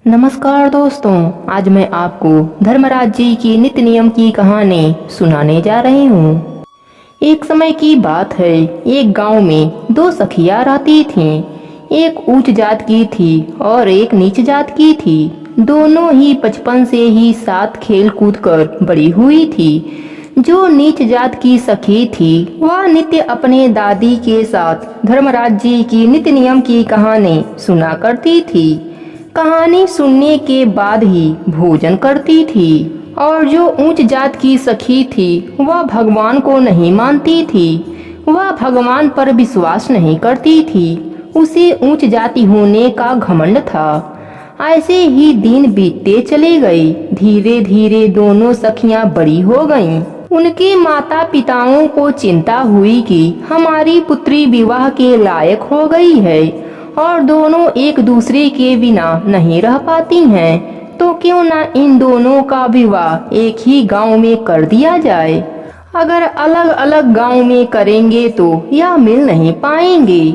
नमस्कार दोस्तों, आज मैं आपको धर्मराज जी की नित्य नियम की कहानी सुनाने जा रही हूँ। एक समय की बात है, एक गांव में दो सखियां रहती थीं। एक उच्च जात की थी और एक नीच जात की थी। दोनों ही बचपन से ही साथ खेल कूद कर बड़ी हुई थी। जो नीच जात की सखी थी वह नित्य अपने दादी के साथ धर्मराज जी की नित्य नियम की कहानी सुना करती थी। कहानी सुनने के बाद ही भोजन करती थी। और जो ऊंच जात की सखी थी वह भगवान को नहीं मानती थी। वह भगवान पर विश्वास नहीं करती थी। उसे ऊंच जाति होने का घमंड था। ऐसे ही दिन बीतते चले गए। धीरे धीरे दोनों सखियां बड़ी हो गईं। उनके माता पिताओं को चिंता हुई कि हमारी पुत्री विवाह के लायक हो गई है और दोनों एक दूसरे के बिना नहीं रह पाती हैं, तो क्यों ना इन दोनों का विवाह एक ही गांव में कर दिया जाए। अगर अलग अलग गांव में करेंगे तो यह मिल नहीं पाएंगे।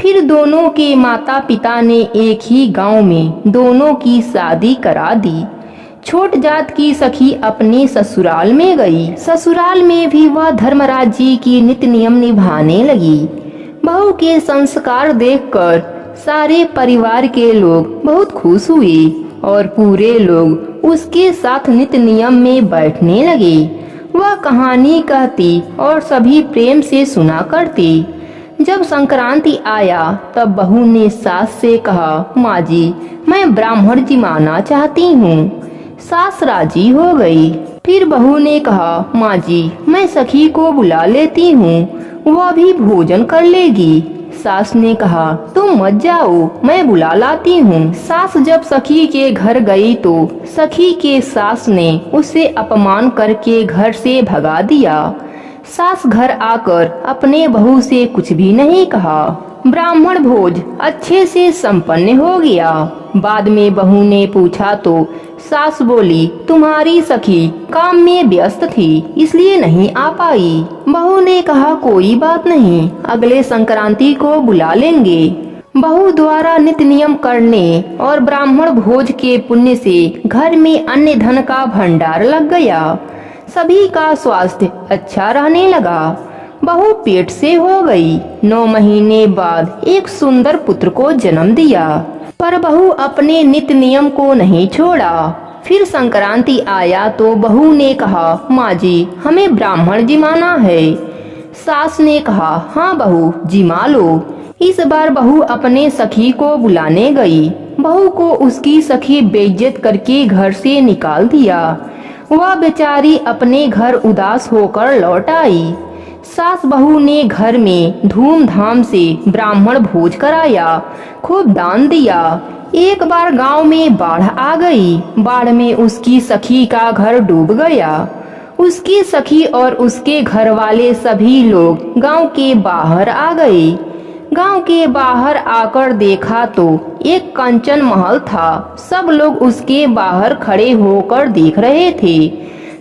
फिर दोनों के माता पिता ने एक ही गांव में दोनों की शादी करा दी। छोट जात की सखी अपने ससुराल में गई। ससुराल में भी वह धर्मराज जी की नित्य नियम निभाने लगी। बहू के संस्कार देखकर सारे परिवार के लोग बहुत खुश हुए और पूरे लोग उसके साथ नित्य नियम में बैठने लगे। वह कहानी कहती और सभी प्रेम से सुना करते। जब संक्रांति आया तब बहू ने सास से कहा, माँ जी, मैं ब्राह्मण जिमाना चाहती हूँ। सास राजी हो गई। फिर बहू ने कहा, माँ जी, मैं सखी को बुला लेती हूँ, वह भी भोजन कर लेगी। सास ने कहा, तुम मत जाओ, मैं बुला लाती हूँ। सास जब सखी के घर गई तो सखी के सास ने उसे अपमान करके घर से भगा दिया। सास घर आकर अपने बहू से कुछ भी नहीं कहा। ब्राह्मण भोज अच्छे से संपन्न हो गया। बाद में बहू ने पूछा तो सास बोली, तुम्हारी सखी काम में व्यस्त थी इसलिए नहीं आ पाई। बहू ने कहा, कोई बात नहीं, अगले संक्रांति को बुला लेंगे। बहू द्वारा नित्य नियम करने और ब्राह्मण भोज के पुण्य से घर में अन्न धन का भंडार लग गया। सभी का स्वास्थ्य अच्छा रहने लगा। बहू पेट से हो गई। 9 महीने बाद एक सुंदर पुत्र को जन्म दिया। पर बहू अपने नित्य नियम को नहीं छोड़ा। फिर संक्रांति आया तो बहू ने कहा, माँ जी, हमें ब्राह्मण जिमाना है। सास ने कहा, हाँ बहू, जिमा लो। इस बार बहू अपने सखी को बुलाने गई। बहू को उसकी सखी बेइज्जत करके घर से निकाल दिया। वह बेचारी अपने घर उदास होकर लौट आई। सास बहू ने घर में धूमधाम से ब्राह्मण भोज कराया, खूब दान दिया। एक बार गांव में बाढ़ आ गई। बाढ़ में उसकी सखी का घर डूब गया। उसकी सखी और उसके घर वाले सभी लोग गांव के बाहर आ गए। गांव के बाहर आकर देखा तो एक कंचन महल था। सब लोग उसके बाहर खड़े होकर देख रहे थे।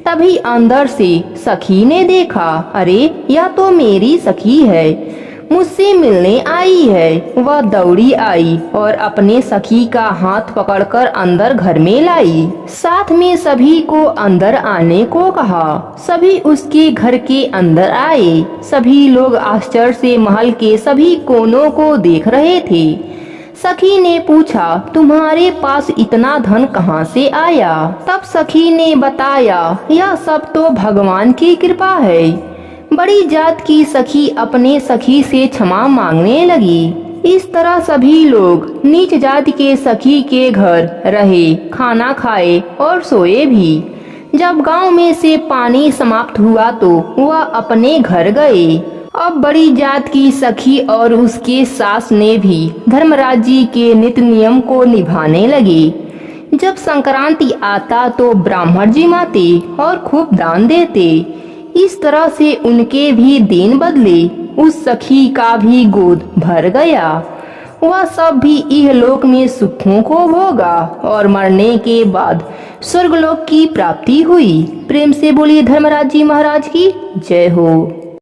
तभी अंदर से सखी ने देखा, अरे यह तो मेरी सखी है, मुझसे मिलने आई है। वह दौड़ी आई और अपने सखी का हाथ पकड़कर अंदर घर में लाई। साथ में सभी को अंदर आने को कहा। सभी उसके घर के अंदर आए। सभी लोग आश्चर्य से महल के सभी कोनों को देख रहे थे। सखी ने पूछा, तुम्हारे पास इतना धन कहाँ से आया? तब सखी ने बताया, यह सब तो भगवान की कृपा है। बड़ी जात की सखी अपने सखी से क्षमा मांगने लगी। इस तरह सभी लोग नीच जात के सखी के घर रहे, खाना खाए और सोए भी। जब गांव में से पानी समाप्त हुआ तो वह अपने घर गए। अब बड़ी जात की सखी और उसके सास ने भी धर्मराज जी के नित्य नियम को निभाने लगे। जब संक्रांति आता तो ब्राह्मण जिमाते और खूब दान देते। इस तरह से उनके भी दिन बदले। उस सखी का भी गोद भर गया। वह सब भी इहलोक में सुखों को भोगा और मरने के बाद स्वर्गलोक की प्राप्ति हुई। प्रेम से बोलिए धर्मराज जी महाराज की जय हो।